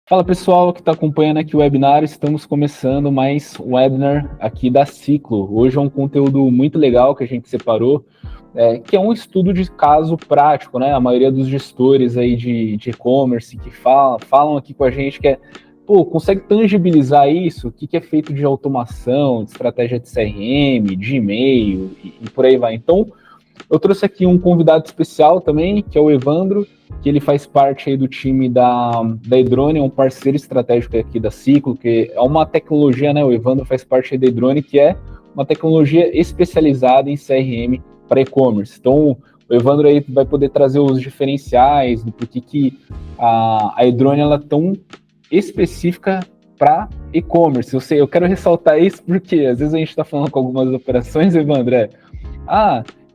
Fala pessoal que está acompanhando aqui o webinar, estamos começando mais um webinar aqui da Ciclo. Hoje é um conteúdo muito legal que a gente separou, que é um estudo de caso prático, né? A maioria dos gestores aí de e-commerce que falam aqui com a gente que consegue tangibilizar isso, o que é feito de automação, de estratégia de CRM, de e-mail e por aí vai. Então, eu trouxe aqui um convidado especial também, que é o Evandro, que ele faz parte aí do time da Edrone, é um parceiro estratégico aqui da Ciclo, que é uma tecnologia, né? O Evandro faz parte aí da Edrone, que é uma tecnologia especializada em CRM para e-commerce. Então, o Evandro aí vai poder trazer os diferenciais do porquê que a Edrone ela é tão específica para e-commerce. Eu quero ressaltar isso porque às vezes a gente está falando com algumas operações, Evandro,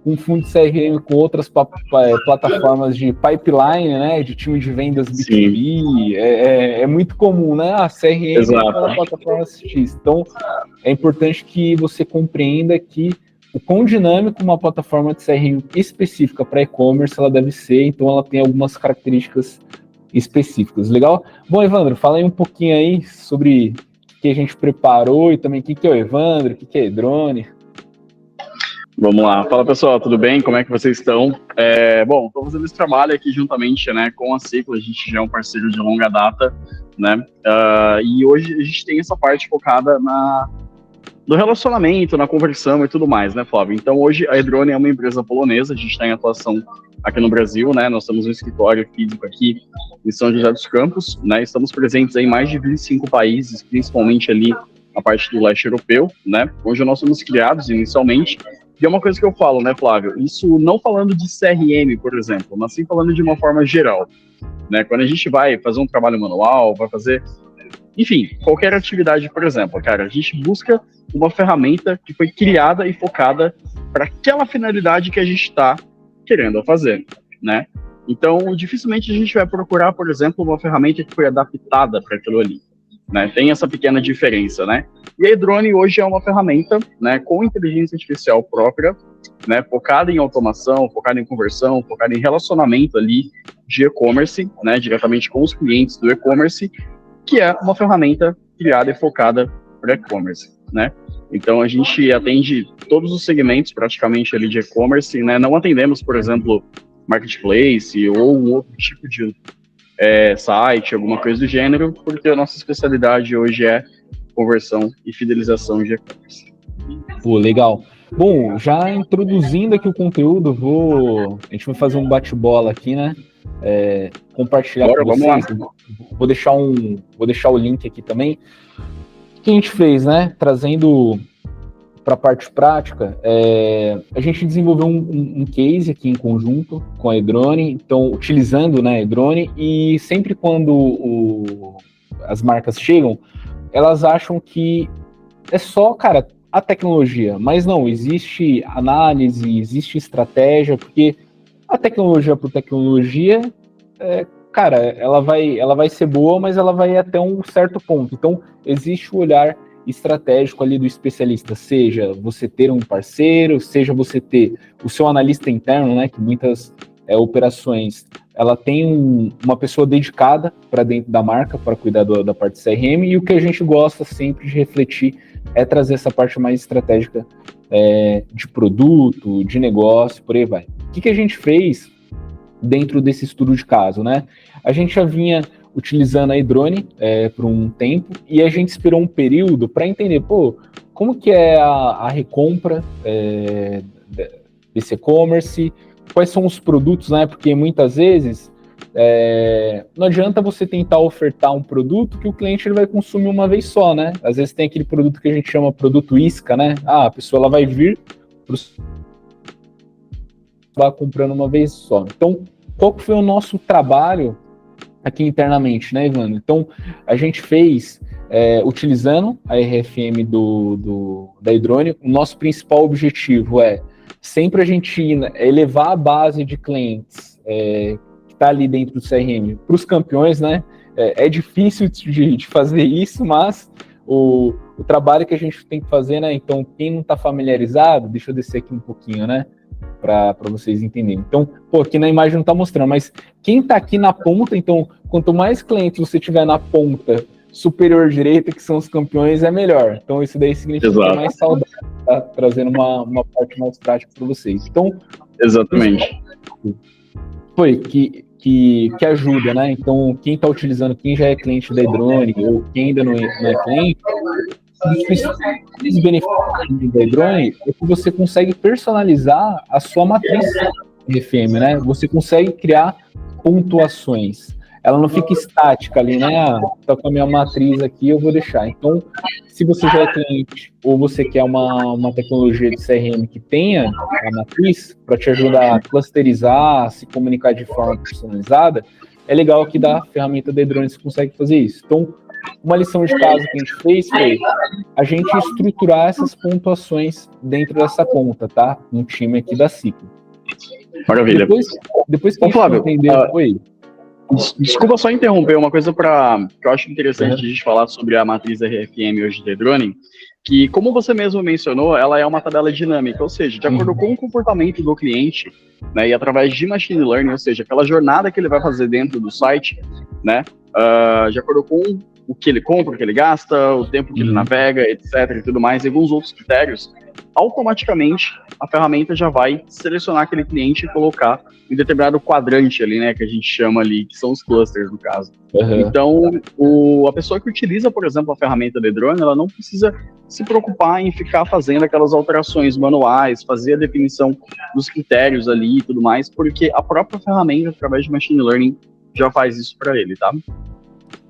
confunde CRM com outras plataformas de pipeline, né, de time de vendas B2B, é muito comum, né, a CRM é aquela plataforma X. Então, é importante que você compreenda que o quão dinâmico uma plataforma de CRM específica para e-commerce ela deve ser, então ela tem algumas características específicas, legal? Bom, Evandro, fala aí um pouquinho aí sobre o que a gente preparou e também o que é o Evandro, o que é Edrone. Vamos lá. Fala, pessoal, tudo bem? Como é que vocês estão? Bom, estou fazendo esse trabalho aqui juntamente, né, com a Ciclo. A gente já é um parceiro de longa data, né? E hoje a gente tem essa parte focada no relacionamento, na conversão e tudo mais, né, Flávio? Então, hoje a Edrone é uma empresa polonesa. A gente está em atuação aqui no Brasil, né? Nós temos um escritório físico aqui em São José dos Campos, né? Estamos presentes em mais de 25 países, principalmente ali na parte do leste europeu, né? Onde nós somos criados inicialmente. E é uma coisa que eu falo, né, Flávio? Isso não falando de CRM, por exemplo, mas sim falando de uma forma geral, né? Quando a gente vai fazer um trabalho manual, vai fazer, enfim, qualquer atividade, por exemplo, cara, a gente busca uma ferramenta que foi criada e focada para aquela finalidade que a gente está querendo fazer, né? Então, dificilmente a gente vai procurar, por exemplo, uma ferramenta que foi adaptada para aquilo ali, né? Tem essa pequena diferença, né? E a Edrone hoje é uma ferramenta, né, com inteligência artificial própria, né, focada em automação, focada em conversão, focada em relacionamento ali de e-commerce, né, diretamente com os clientes do e-commerce, que é uma ferramenta criada e focada para e-commerce, né? Então a gente atende todos os segmentos praticamente ali de e-commerce, né? Não atendemos, por exemplo, marketplace ou um outro tipo de site, alguma coisa do gênero, porque a nossa especialidade hoje é conversão e fidelização de e-commerce. Pô, legal. Bom, já introduzindo aqui o conteúdo, a gente vai fazer um bate-bola aqui, né? Compartilhar com vocês. Vou deixar o link aqui também. O que a gente fez, né? Trazendo para a parte prática, a gente desenvolveu um case aqui em conjunto com a Edrone, então utilizando, né, a Edrone, e sempre quando as marcas chegam, elas acham que é só, cara, a tecnologia, mas não, existe análise, existe estratégia, porque a tecnologia por tecnologia, cara, ela vai ser boa, mas ela vai até um certo ponto. Então, existe o olhar estratégico ali do especialista, seja você ter um parceiro, seja você ter o seu analista interno, né, que muitas operações, ela tem uma pessoa dedicada para dentro da marca, para cuidar da parte CRM, e o que a gente gosta sempre de refletir é trazer essa parte mais estratégica de produto, de negócio, por aí vai. O que a gente fez dentro desse estudo de caso, né? A gente já vinha utilizando a Edrone por um tempo e a gente esperou um período para entender, como que é a recompra desse e-commerce, quais são os produtos, né? Porque muitas vezes não adianta você tentar ofertar um produto que o cliente ele vai consumir uma vez só, né? Às vezes tem aquele produto que a gente chama produto isca, né? A pessoa ela vai vir vai comprando uma vez só. Então, qual que foi o nosso trabalho aqui internamente, né, Ivano? Então, a gente fez, utilizando a RFM da Edrone, o nosso principal objetivo é sempre a gente elevar a base de clientes que está ali dentro do CRM para os campeões, né? É difícil de fazer isso, mas o trabalho que a gente tem que fazer, né? Então, quem não está familiarizado, deixa eu descer aqui um pouquinho, né? Para vocês entenderem. Então, aqui na imagem não está mostrando, mas quem está aqui na ponta, então, quanto mais clientes você tiver na ponta superior direita, que são os campeões, é melhor. Então, isso daí significa que é mais saudável, tá? Trazendo uma parte mais prática para vocês. Então, exatamente. Foi que ajuda, né? Então, quem está utilizando, quem já é cliente da Edrone, ou quem ainda não é cliente, os benefícios da Edrone é que você consegue personalizar a sua matriz RFM, né? Você consegue criar pontuações. Ela não fica estática ali, né? Tá com a minha matriz aqui, eu vou deixar. Então, se você já é cliente ou você quer uma tecnologia de CRM que tenha a matriz para te ajudar a clusterizar, se comunicar de forma personalizada, é legal que da ferramenta da Edrone você consegue fazer isso. Então, uma lição de casa que a gente fez foi a gente estruturar essas pontuações dentro dessa conta, tá? Um time aqui da Ciclo. Maravilha. Depois que a gente Flávio, entendeu, foi... Desculpa só interromper, uma coisa que eu acho interessante a gente falar sobre a matriz RFM hoje da Edrone, que, como você mesmo mencionou, ela é uma tabela dinâmica, ou seja, de acordo com o comportamento do cliente, né, e através de machine learning, ou seja, aquela jornada que ele vai fazer dentro do site, né, de acordo com o que ele compra, o que ele gasta, o tempo que ele navega, etc, e tudo mais, e alguns outros critérios, automaticamente a ferramenta já vai selecionar aquele cliente e colocar em determinado quadrante ali, né, que a gente chama ali, que são os clusters, no caso. Então, a pessoa que utiliza, por exemplo, a ferramenta da Edrone, ela não precisa se preocupar em ficar fazendo aquelas alterações manuais, fazer a definição dos critérios ali e tudo mais, porque a própria ferramenta, através de machine learning, já faz isso para ele, tá?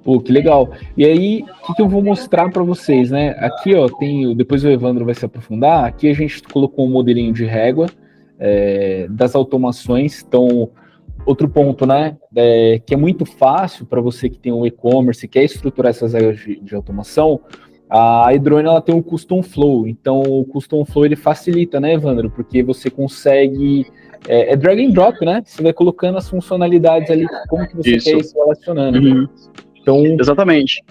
Pô, que legal. E aí, o que eu vou mostrar para vocês, né? Aqui, ó, depois o Evandro vai se aprofundar. Aqui a gente colocou um modelinho de régua das automações. Então, outro ponto, né? Que é muito fácil para você que tem um e-commerce, quer estruturar essas regras de automação. A Edrone, ela tem o Custom Flow. Então, o Custom Flow, ele facilita, né, Evandro? Porque você consegue... É drag and drop, né? Você vai colocando as funcionalidades ali, como que você quer ir se relacionando. Então, exatamente.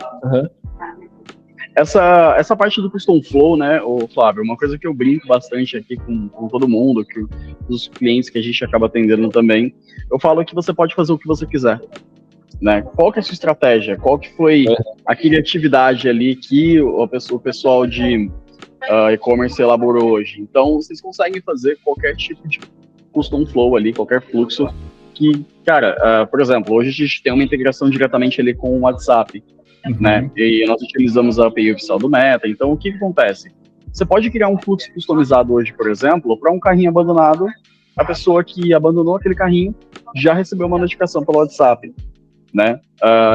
Essa parte do Custom Flow, né, Flávio, uma coisa que eu brinco bastante aqui com todo mundo, que os clientes que a gente acaba atendendo também, eu falo que você pode fazer o que você quiser, né? Qual que é a sua estratégia? Qual que foi a criatividade ali que o pessoal de e-commerce elaborou hoje? Então, vocês conseguem fazer qualquer tipo de Custom Flow ali, qualquer fluxo que, cara, por exemplo, hoje a gente tem uma integração diretamente ali com o WhatsApp, né? E nós utilizamos a API oficial do Meta. Então, o que acontece? Você pode criar um fluxo customizado hoje, por exemplo, para um carrinho abandonado. A pessoa que abandonou aquele carrinho já recebeu uma notificação pelo WhatsApp, né?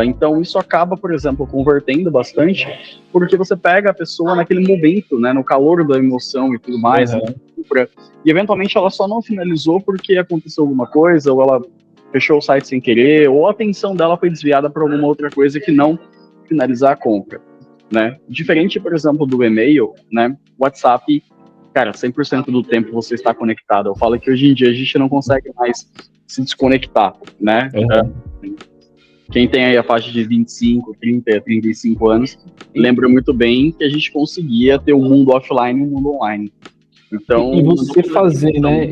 Então, isso acaba, por exemplo, convertendo bastante, porque você pega a pessoa naquele momento, né, no calor da emoção e tudo mais, e eventualmente ela só não finalizou porque aconteceu alguma coisa, ou ela fechou o site sem querer, ou a atenção dela foi desviada para alguma outra coisa que não finalizar a compra, né? Diferente, por exemplo, do e-mail, né? WhatsApp, cara, 100% do tempo você está conectado. Eu falo que hoje em dia a gente não consegue mais se desconectar, né? Quem tem aí a faixa de 25, 30, 35 anos, lembra muito bem que a gente conseguia ter um mundo offline e um mundo online. Então, e você fazer, né,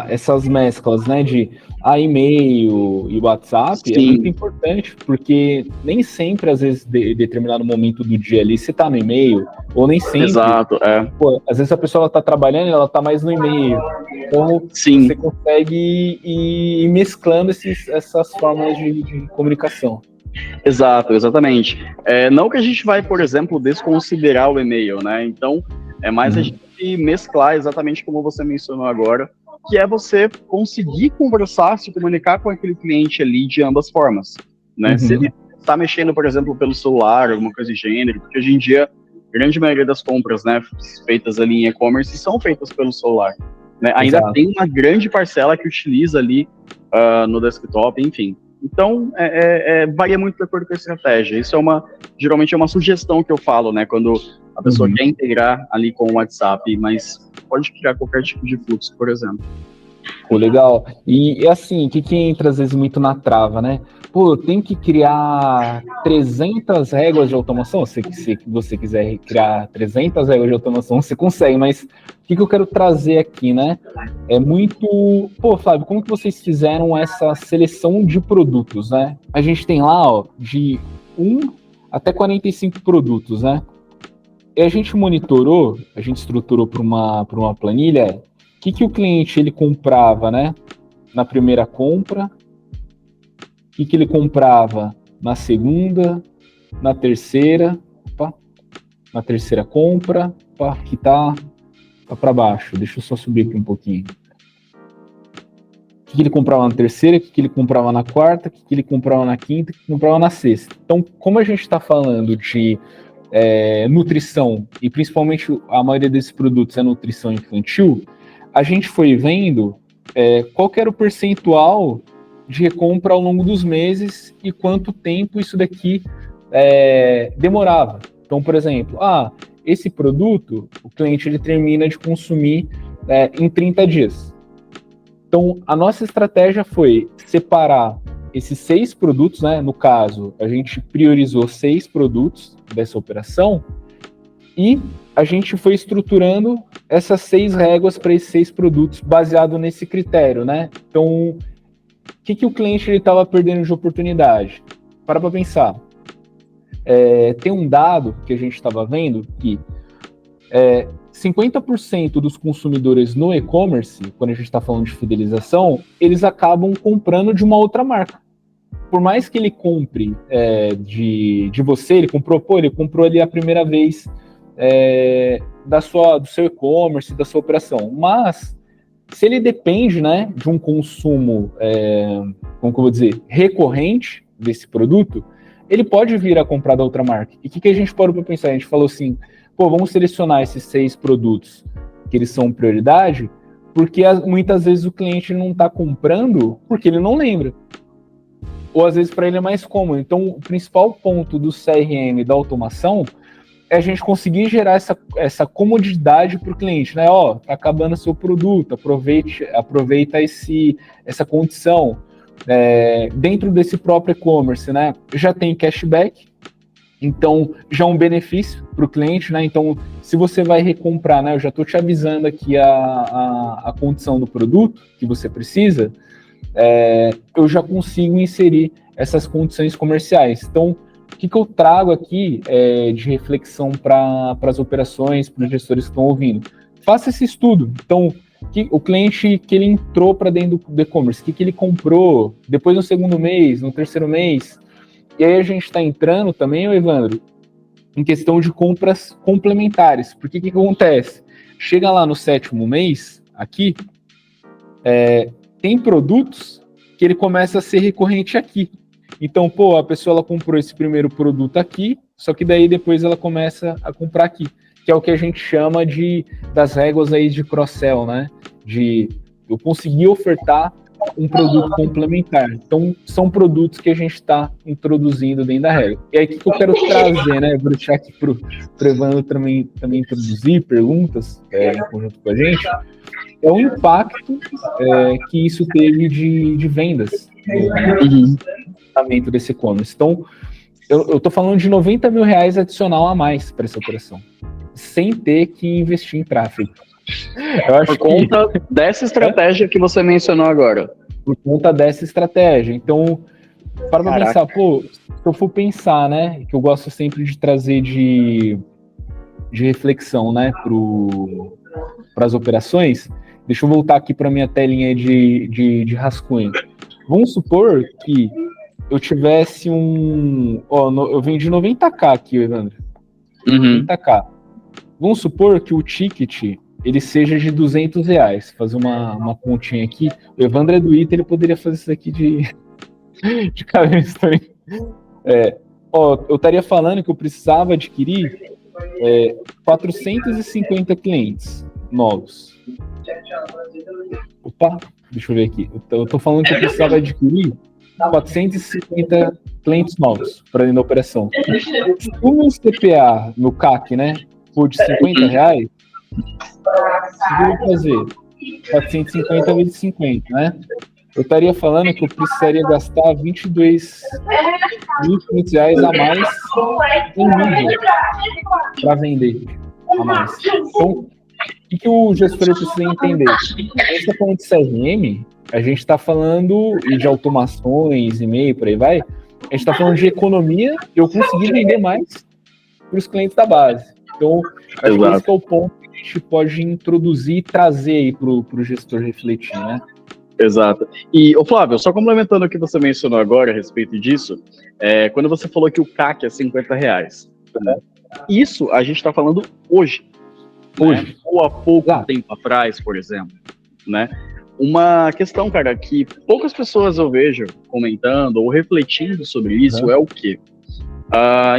essas mesclas, né, de e-mail e WhatsApp, é muito importante, porque nem sempre, às vezes, de determinado momento do dia ali, você tá no e-mail, ou nem sempre. Exato, Pô, às vezes a pessoa tá trabalhando e ela tá mais no e-mail. Então, você consegue ir mesclando essas formas de comunicação. Exato, exatamente. Não que a gente vai, por exemplo, desconsiderar o e-mail, né? Então, é mais a gente mesclar exatamente como você mencionou agora, que é você conseguir conversar, se comunicar com aquele cliente ali de ambas formas, né? Se ele está mexendo, por exemplo, pelo celular, alguma coisa de gênero, porque hoje em dia, a grande maioria das compras, né, feitas ali em e-commerce são feitas pelo celular, né? Ainda tem uma grande parcela que utiliza ali no desktop, enfim. Então, varia muito de acordo com a estratégia. Isso geralmente é uma sugestão que eu falo, né, quando a pessoa quer integrar ali com o WhatsApp, mas pode criar qualquer tipo de fluxo, por exemplo. Pô, legal. E assim, o que entra às vezes muito na trava, né? pô, eu tenho que criar 300 réguas de automação. Se você quiser criar 300 réguas de automação, você consegue, mas o que eu quero trazer aqui, né? É muito... Pô, Flávio, como que vocês fizeram essa seleção de produtos, né? A gente tem lá, ó, de 1 até 45 produtos, né? E a gente monitorou, a gente estruturou para uma planilha, o que o cliente ele comprava, né? Na primeira compra, o que ele comprava na segunda, na terceira, opa, na terceira compra, opa, aqui tá para baixo, deixa eu só subir aqui um pouquinho. O que ele comprava na terceira, o que ele comprava na quarta, o que ele comprava na quinta, o que ele comprava na sexta. Então, como a gente está falando de nutrição, e principalmente a maioria desses produtos é nutrição infantil, a gente foi vendo qual que era o percentual de recompra ao longo dos meses e quanto tempo isso daqui demorava. Então, por exemplo, esse produto, o cliente ele termina de consumir em 30 dias. Então, a nossa estratégia foi separar esses 6 produtos, né? No caso, a gente priorizou 6 produtos dessa operação e a gente foi estruturando essas 6 réguas para esses 6 produtos baseado nesse critério, né? Então, o que o cliente estava perdendo de oportunidade? Para pensar. Tem um dado que a gente estava vendo que 50% dos consumidores no e-commerce, quando a gente está falando de fidelização, eles acabam comprando de uma outra marca. Por mais que ele compre de você, ele comprou ali a primeira vez do seu e-commerce, da sua operação. Mas, se ele depende, né, de um consumo, como que eu vou dizer, recorrente desse produto, ele pode vir a comprar da outra marca. E o que a gente parou para pensar? A gente falou assim, vamos selecionar esses 6 produtos que eles são prioridade, porque muitas vezes o cliente não está comprando porque ele não lembra. Ou às vezes para ele é mais cômodo. Então, o principal ponto do CRM, da automação, é a gente conseguir gerar essa comodidade para o cliente, né? Tá acabando seu produto, aproveita essa condição. Dentro desse próprio e-commerce, né? Já tem cashback, então já é um benefício para o cliente, né? Então, se você vai recomprar, né? Eu já estou te avisando aqui a condição do produto que você precisa, eu já consigo inserir essas condições comerciais. Então, o que eu trago aqui de reflexão para as operações, para os gestores que estão ouvindo? Faça esse estudo. Então, o cliente que ele entrou para dentro do e-commerce, o que ele comprou, depois no segundo mês, no terceiro mês. E aí a gente está entrando também, Evandro, em questão de compras complementares. Porque o que acontece? Chega lá no 7º mês, aqui, tem produtos que ele começa a ser recorrente aqui. Então, a pessoa ela comprou esse primeiro produto aqui, só que daí depois ela começa a comprar aqui, que é o que a gente chama das réguas aí de cross-sell, né? De eu conseguir ofertar um produto complementar. Então, são produtos que a gente está introduzindo dentro da regra. E aí, o que eu quero trazer, né? Vou deixar aqui para o Evandro também introduzir perguntas em conjunto com a gente. É o impacto que isso teve de vendas no lançamento desse e-commerce. Então, eu estou falando de R$90 mil adicional a mais para essa operação, sem ter que investir em tráfego. Eu acho por conta dessa estratégia que você mencionou agora. Por conta dessa estratégia. Então, para pensar, se eu for pensar, né, que eu gosto sempre de trazer de reflexão, né, para as operações. Deixa eu voltar aqui para minha telinha de rascunho. Vamos supor que eu tivesse eu vendi 90k aqui, Evandro. 90k. Vamos supor que o ticket ele seja de R$200. Fazer uma continha aqui. O Evandro é do ITA, ele poderia fazer isso aqui de cabeça também. Eu estaria falando que eu precisava adquirir 450 clientes novos. Opa, deixa eu ver aqui. Eu tô falando que eu precisava adquirir 450 clientes novos para dentro da operação. Se o meu CPA, no CAC, né, for de R$50, eu vou fazer 450 vezes 50, né? Eu estaria falando que eu precisaria gastar 22 reais a mais em mídia para vender a mais. Então, o que o gestor precisa entender? A gente está falando de CRM, a gente está falando de automações, e-mail, por aí vai. A gente está falando de economia e eu consegui vender mais para os clientes da base. Então, acho que esse que é o ponto que a gente pode introduzir e trazer aí para o gestor refletir, né? Exato. E, ô Flávio, só complementando o que você mencionou agora a respeito disso, quando você falou que o CAC é 50 reais, né? Isso a gente está falando hoje. Né? Ou há pouco tempo atrás, por exemplo, né? Uma questão, cara, que poucas pessoas eu vejo comentando ou refletindo sobre isso é o quê?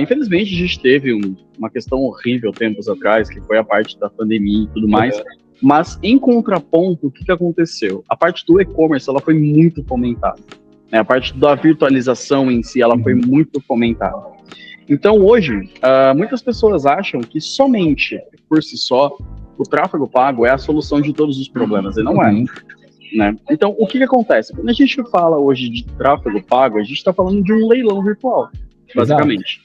Infelizmente, a gente teve uma questão horrível tempos atrás, que foi a parte da pandemia e tudo mais, mas em contraponto, o que aconteceu? A parte do e-commerce, ela foi muito fomentada. Né? A parte da virtualização em si, ela foi muito fomentada. Então, hoje, muitas pessoas acham que somente, por si só, o tráfego pago é a solução de todos os problemas, e não é. Né? Então, o que acontece? Quando a gente fala hoje de tráfego pago, a gente está falando de um leilão virtual, basicamente.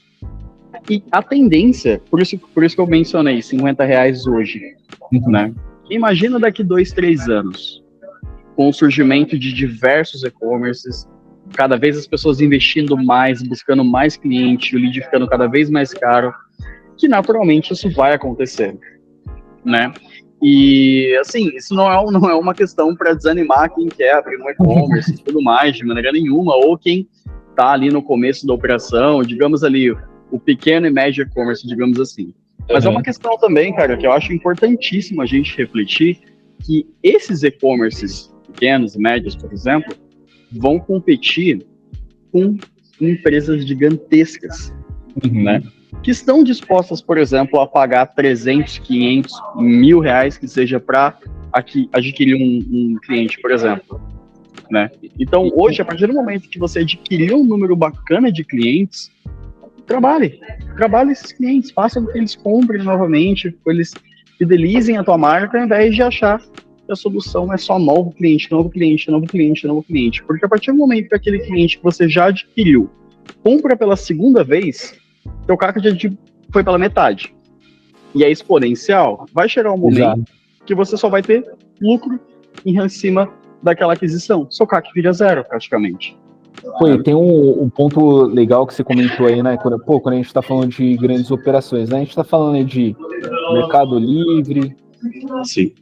E a tendência, por isso que eu mencionei 50 reais hoje, né? Imagina daqui 2, 3 anos, com o surgimento de diversos e-commerces, cada vez as pessoas investindo mais, buscando mais cliente, o lead ficando cada vez mais caro, que naturalmente isso vai acontecer, né? E, assim, isso não é uma questão para desanimar quem quer abrir um e-commerce e tudo mais, de maneira nenhuma, ou quem está ali no começo da operação, digamos ali, o pequeno e médio e-commerce, digamos assim. Mas é uma questão também, cara, que eu acho importantíssimo a gente refletir, que esses e-commerces pequenos e médios, por exemplo, vão competir com empresas gigantescas, né? Que estão dispostas, por exemplo, a pagar 300, 500, R$1.000 que seja para adquirir um cliente, por exemplo, né? Então, hoje, a partir do momento que você adquirir um número bacana de clientes, trabalhe esses clientes, faça com que eles comprem novamente, que eles fidelizem a tua marca, ao invés de achar que a solução é só novo cliente, porque a partir do momento que aquele cliente que você já adquiriu compra pela segunda vez, teu CAC já foi pela metade. E é exponencial. Vai chegar um momento que você só vai ter lucro em cima daquela aquisição. Seu CAC vira zero, praticamente. Pô, tem um ponto legal que você comentou aí, né? Quando a gente está falando de grandes operações, né? A gente está falando aí de Mercado Livre. Sim.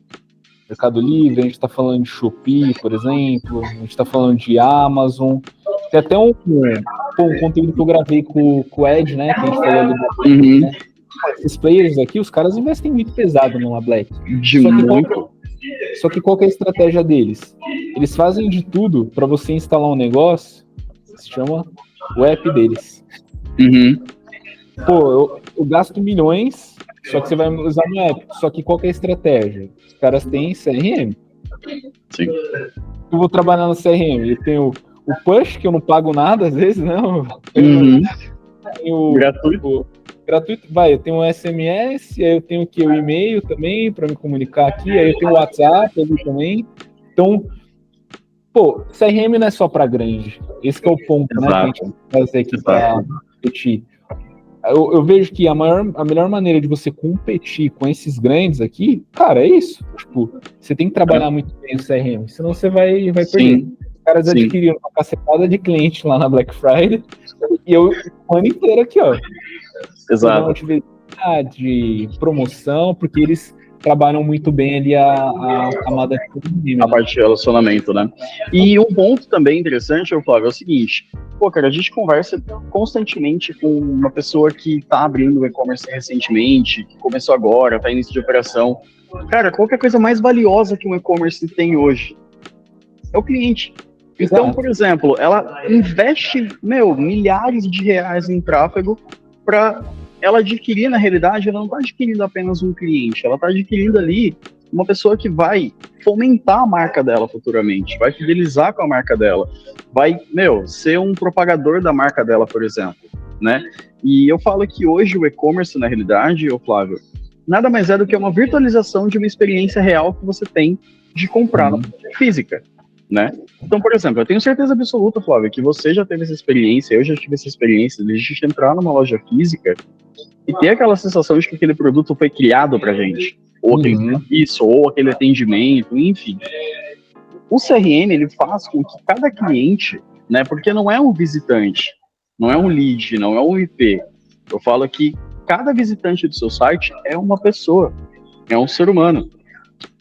Mercado Livre, a gente está falando de Shopee, por exemplo, a gente está falando de Amazon. Tem até um conteúdo que eu gravei com o Ed, né? Que a gente falou ali né? Esses players aqui, os caras investem muito pesado numa Black. Só que qual que é a estratégia deles? Eles fazem de tudo para você instalar um negócio, se chama o app deles. Pô, eu gasto milhões, só que você vai usar no app. Só que qual que é a estratégia? Os caras têm CRM. Sim. Eu vou trabalhar no CRM. Eu tenho o push, que eu não pago nada, às vezes, não. Tenho gratuito. Gratuito, eu tenho um SMS, aí eu tenho o e-mail também, para me comunicar aqui, aí eu tenho o WhatsApp ali também. Então, pô, CRM não é só para grande. Esse que é o ponto, né, que a gente vai fazer aqui para competir. Eu vejo que a melhor maneira de você competir com esses grandes aqui, cara, é isso. Tipo, você tem que trabalhar muito bem o CRM, senão você vai perder. Os caras adquiriram uma cacetada de cliente lá na Black Friday, e eu o ano inteiro aqui, ó. Exato. De promoção, porque eles trabalham muito bem ali a camada de a parte de relacionamento, né? E um ponto também interessante, Flávio, é o seguinte: pô, cara, a gente conversa constantemente com uma pessoa que tá abrindo o e-commerce recentemente, que começou agora, tá em início de operação. Cara, qual que é a coisa mais valiosa que um e-commerce tem hoje? É o cliente. Então, por exemplo, ela investe, milhares de reais em tráfego para ela adquirir, na realidade, ela não está adquirindo apenas um cliente, ela está adquirindo ali uma pessoa que vai fomentar a marca dela futuramente, vai fidelizar com a marca dela, vai, ser um propagador da marca dela, por exemplo, né? E eu falo que hoje o e-commerce, na realidade, Flávio, nada mais é do que uma virtualização de uma experiência real que você tem de comprar na física, né? Então, por exemplo, eu tenho certeza absoluta, Flávio, que você já teve essa experiência, eu já tive essa experiência de a gente entrar numa loja física e ter aquela sensação de que aquele produto foi criado pra gente, ou aquele serviço, ou aquele atendimento, enfim. O CRM, ele faz com que cada cliente, né, porque não é um visitante, não é um lead, não é um IP. Eu falo que cada visitante do seu site é uma pessoa, é um ser humano.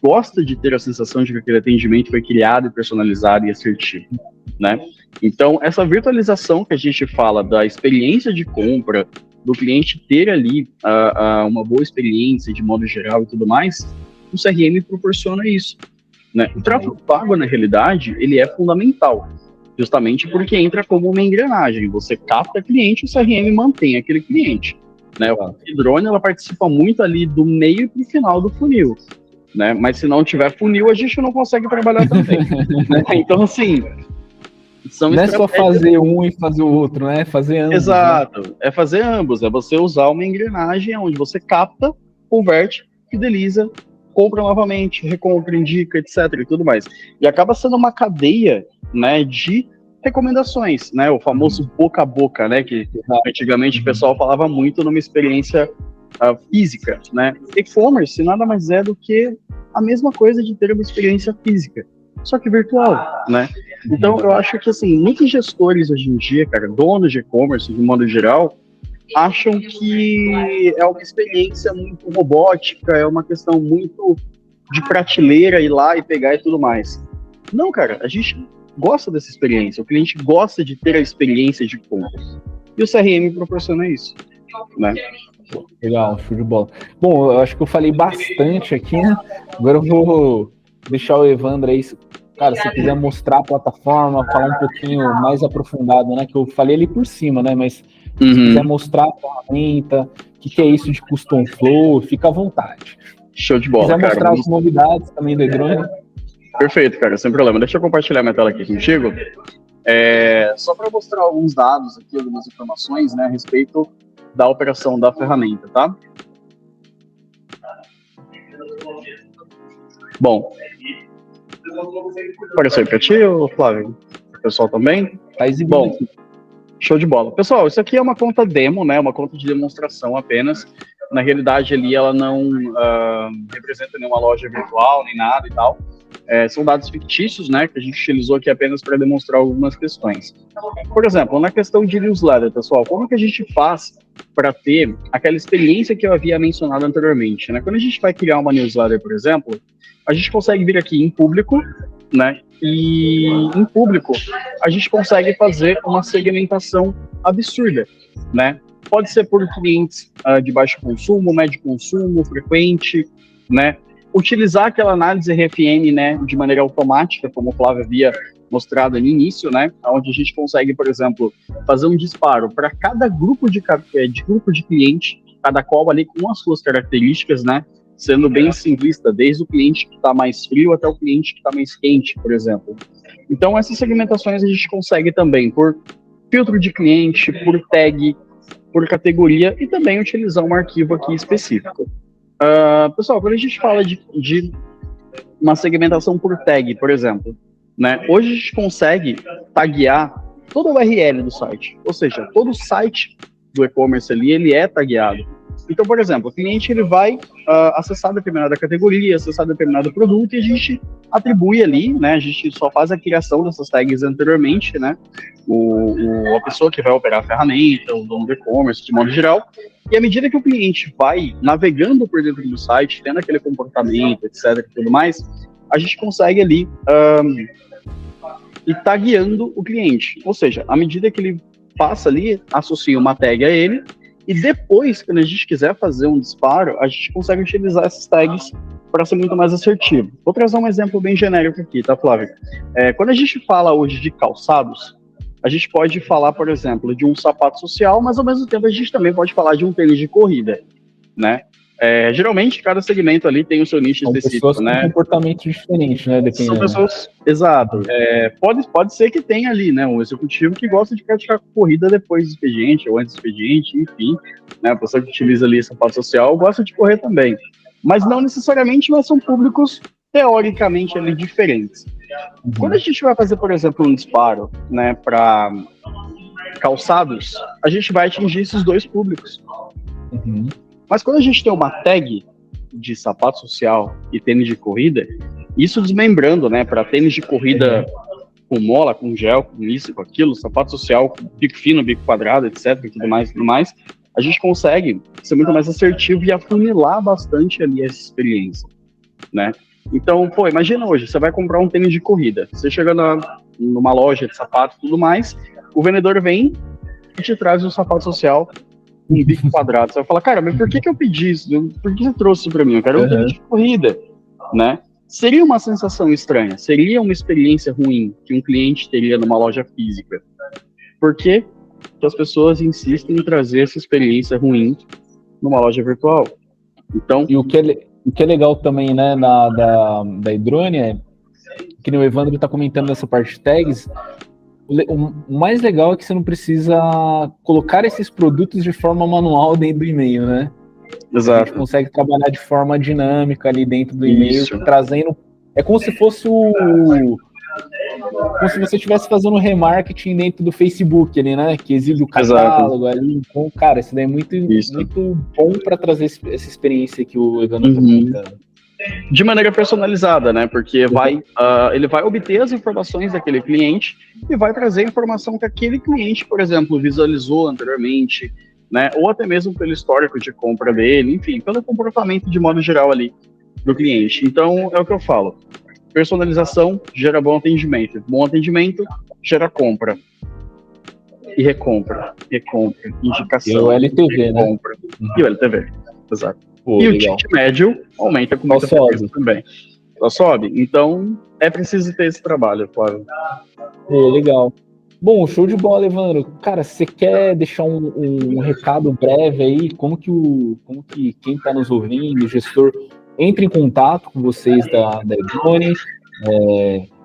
Gosta de ter a sensação de que aquele atendimento foi criado e personalizado e assertivo, né? Então, essa virtualização que a gente fala da experiência de compra, do cliente ter ali uma boa experiência de modo geral e tudo mais, o CRM proporciona isso, né? O tráfego pago, na realidade, ele é fundamental, justamente porque entra como uma engrenagem. Você capta cliente, o CRM mantém aquele cliente, né? O drone, ela participa muito ali do meio para o final do funil, né? Mas se não tiver funil, a gente não consegue trabalhar também. Né? Então, assim, são não é só fazer um e fazer o outro, né? É fazer ambos. Exato, né? É fazer ambos. É você usar uma engrenagem onde você capta, converte, fideliza, compra novamente, recompra, indica, etc. e tudo mais. E acaba sendo uma cadeia, né, de recomendações, né? O famoso boca a boca, né? Que antigamente o pessoal falava muito numa experiência física, né? E-commerce nada mais é do que a mesma coisa de ter uma experiência física, só que virtual, né? Então eu acho que, assim, muitos gestores hoje em dia, cara, donos de e-commerce de modo geral, acham que é uma experiência muito robótica, é uma questão muito de prateleira, ir lá e pegar e tudo mais. Não, cara, a gente gosta dessa experiência, o cliente gosta de ter a experiência de compra. E o CRM proporciona isso, né? Legal, show de bola. Bom, eu acho que eu falei bastante aqui, né? Agora eu vou deixar o Evandro aí, cara, se quiser mostrar a plataforma, falar um pouquinho mais aprofundado, né? Que eu falei ali por cima, né? Mas se quiser mostrar a ferramenta, o que é isso de Custom Flow, fica à vontade. Show de bola, se quiser mostrar as novidades também do drone. Perfeito, cara, sem problema. Deixa eu compartilhar minha tela aqui contigo. Só para mostrar alguns dados aqui, algumas informações, né, a respeito da operação da ferramenta, tá? Bom, apareceu aí para ti, Flávio? O pessoal também? Tá exibindo. Bom, show de bola. Pessoal, isso aqui é uma conta demo, né, uma conta de demonstração apenas. Na realidade, ali ela não representa nenhuma loja virtual, nem nada e tal. São dados fictícios, né, que a gente utilizou aqui apenas para demonstrar algumas questões. Por exemplo, na questão de newsletter, pessoal, como que a gente faz para ter aquela experiência que eu havia mencionado anteriormente, né? Quando a gente vai criar uma newsletter, por exemplo, a gente consegue vir aqui em público, né, e em público a gente consegue fazer uma segmentação absurda, né? Pode ser por clientes de baixo consumo, médio consumo, frequente, né? Utilizar aquela análise RFM, né, de maneira automática, como o Flávio havia mostrado no início, né, onde a gente consegue, por exemplo, fazer um disparo para cada grupo de cliente, cada qual ali com as suas características, né, sendo bem simplista, desde o cliente que está mais frio até o cliente que está mais quente, por exemplo. Então, essas segmentações a gente consegue também por filtro de cliente, por tag, por categoria e também utilizar um arquivo aqui específico. Pessoal, quando a gente fala de uma segmentação por tag, por exemplo, né, hoje a gente consegue taguear toda a URL do site, ou seja, todo o site do e-commerce ali, ele é tagueado. Então, por exemplo, o cliente ele vai acessar determinada categoria, acessar determinado produto e a gente atribui ali, né, a gente só faz a criação dessas tags anteriormente, né, a pessoa que vai operar a ferramenta, o dono do e-commerce, de modo geral, e à medida que o cliente vai navegando por dentro do site, tendo aquele comportamento, etc, e tudo mais, a gente consegue ali ir tagueando o cliente. Ou seja, à medida que ele passa ali, associa uma tag a ele, e depois, quando a gente quiser fazer um disparo, a gente consegue utilizar essas tags para ser muito mais assertivo. Vou trazer um exemplo bem genérico aqui, tá, Flávio? Quando a gente fala hoje de calçados, a gente pode falar, por exemplo, de um sapato social, mas ao mesmo tempo a gente também pode falar de um tênis de corrida, né? Geralmente, cada segmento ali tem o seu nicho específico, pessoas né? Com comportamento diferente, né? Dependendo. São pessoas, exato. Pode ser que tenha ali, né, um executivo que gosta de praticar corrida depois do expediente ou antes do expediente, enfim, né? A pessoa que utiliza ali sapato social gosta de correr também. Mas não necessariamente, mas são públicos teoricamente ali diferentes. Quando a gente vai fazer, por exemplo, um disparo, né, para calçados, a gente vai atingir esses dois públicos. Uhum. Mas quando a gente tem uma tag de sapato social e tênis de corrida, isso desmembrando, né, para tênis de corrida com mola, com gel, com isso, com aquilo, sapato social com bico fino, bico quadrado, etc, e tudo mais, a gente consegue ser muito mais assertivo e afunilar bastante ali essa experiência, né? Então, pô, imagina hoje, você vai comprar um tênis de corrida, você chega numa loja de sapato e tudo mais, o vendedor vem e te traz um sapato social com um bico quadrado. Você vai falar, cara, mas por que eu pedi isso? Por que você trouxe isso pra mim? Eu quero um tênis de corrida, né? Seria uma sensação estranha, seria uma experiência ruim que um cliente teria numa loja física. Por que as pessoas insistem em trazer essa experiência ruim numa loja virtual? Então, e o que é legal também, né, da Edrone é que o Evandro está comentando nessa parte de tags. O mais legal é que você não precisa colocar esses produtos de forma manual dentro do e-mail, né? exato. A gente consegue trabalhar de forma dinâmica ali dentro do e-mail, Isso. trazendo. É como se fosse como se você estivesse fazendo um remarketing dentro do Facebook ali, né? Que exibe o catálogo ali. Então, cara, isso daí é muito bom para trazer essa experiência que o Evandro está comentando. De maneira personalizada, né? Porque ele vai obter as informações daquele cliente e vai trazer a informação que aquele cliente, por exemplo, visualizou anteriormente, né? Ou até mesmo pelo histórico de compra dele, enfim, pelo comportamento de modo geral ali do cliente. Então, é o que eu falo. Personalização gera bom atendimento. Bom atendimento gera compra. E recompra. Indicação. E o LTV, né? Compra. E o LTV, exato. Pô, e legal. O ticket médio aumenta com muita frequência também. Só sobe. Então, é preciso ter esse trabalho, Flávio. Pô, legal. Bom, show de bola, Evandro. Cara, você quer deixar um recado breve aí? Como que quem está nos ouvindo, o gestor, entre em contato com vocês da Edrone?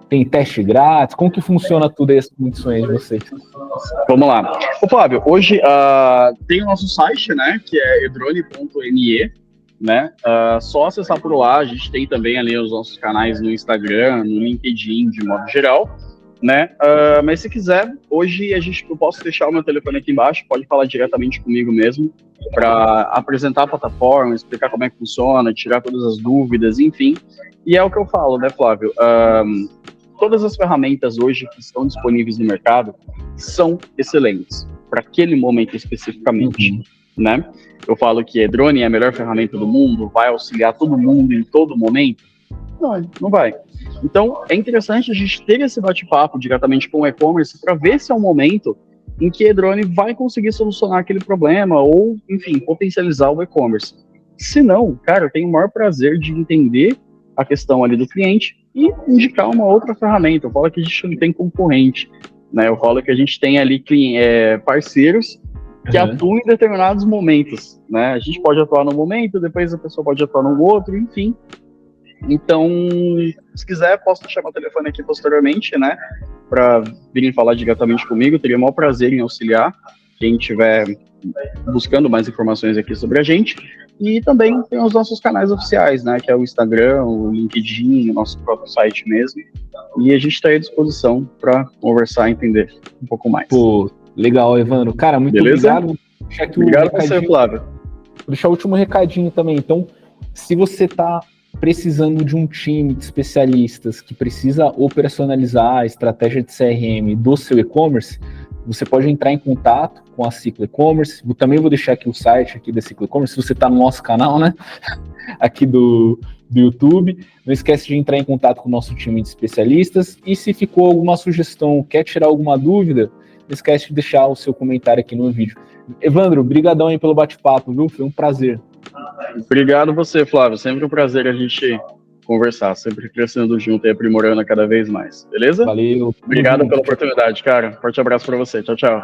Tem teste grátis? Como que funciona tudo aí, as condições de vocês? Vamos lá. Ô, Flávio, hoje tem o nosso site, né, que é edrone.me, né? Só acessar por lá. A gente tem também ali os nossos canais no Instagram, no LinkedIn, de modo geral, né? Mas se quiser, hoje eu posso deixar o meu telefone aqui embaixo, pode falar diretamente comigo mesmo, para apresentar a plataforma, explicar como é que funciona, tirar todas as dúvidas, enfim. E é o que eu falo, né, Flávio? Todas as ferramentas hoje que estão disponíveis no mercado são excelentes para aquele momento especificamente, né? Eu falo que a Edrone é a melhor ferramenta do mundo, vai auxiliar todo mundo em todo momento. Não vai. Então, é interessante a gente ter esse bate-papo diretamente com o e-commerce para ver se é um momento em que a Edrone vai conseguir solucionar aquele problema ou, enfim, potencializar o e-commerce. Se não, cara, eu tenho o maior prazer de entender a questão ali do cliente e indicar uma outra ferramenta. Eu falo que a gente não tem concorrente, né? Eu falo que a gente tem ali parceiros que atuam em determinados momentos, né? A gente pode atuar num momento, depois a pessoa pode atuar no outro, enfim. Então, se quiser, posso deixar meu telefone aqui posteriormente, né? Para virem falar diretamente comigo. Eu teria o maior prazer em auxiliar quem estiver buscando mais informações aqui sobre a gente. E também tem os nossos canais oficiais, né? Que é o Instagram, o LinkedIn, o nosso próprio site mesmo. E a gente está à disposição para conversar e entender um pouco mais. Pô, legal, Evandro. Cara, muito obrigado. Obrigado a você, Flávio. Vou deixar o último recadinho também. Então, se você está precisando de um time de especialistas que precisa operacionalizar a estratégia de CRM do seu e-commerce, você pode entrar em contato com a Ciclo E-Commerce. Eu também vou deixar aqui o site aqui da Ciclo E-Commerce, se você está no nosso canal, né? Aqui do YouTube. Não esquece de entrar em contato com o nosso time de especialistas. E se ficou alguma sugestão, quer tirar alguma dúvida, não esquece de deixar o seu comentário aqui no vídeo. Evandro, brigadão aí pelo bate-papo, viu? Foi um prazer. Obrigado a você, Flávio. Sempre um prazer a gente conversar, sempre crescendo junto e aprimorando cada vez mais, beleza? Valeu. Obrigado pela oportunidade, cara. Forte abraço para você. Tchau, tchau.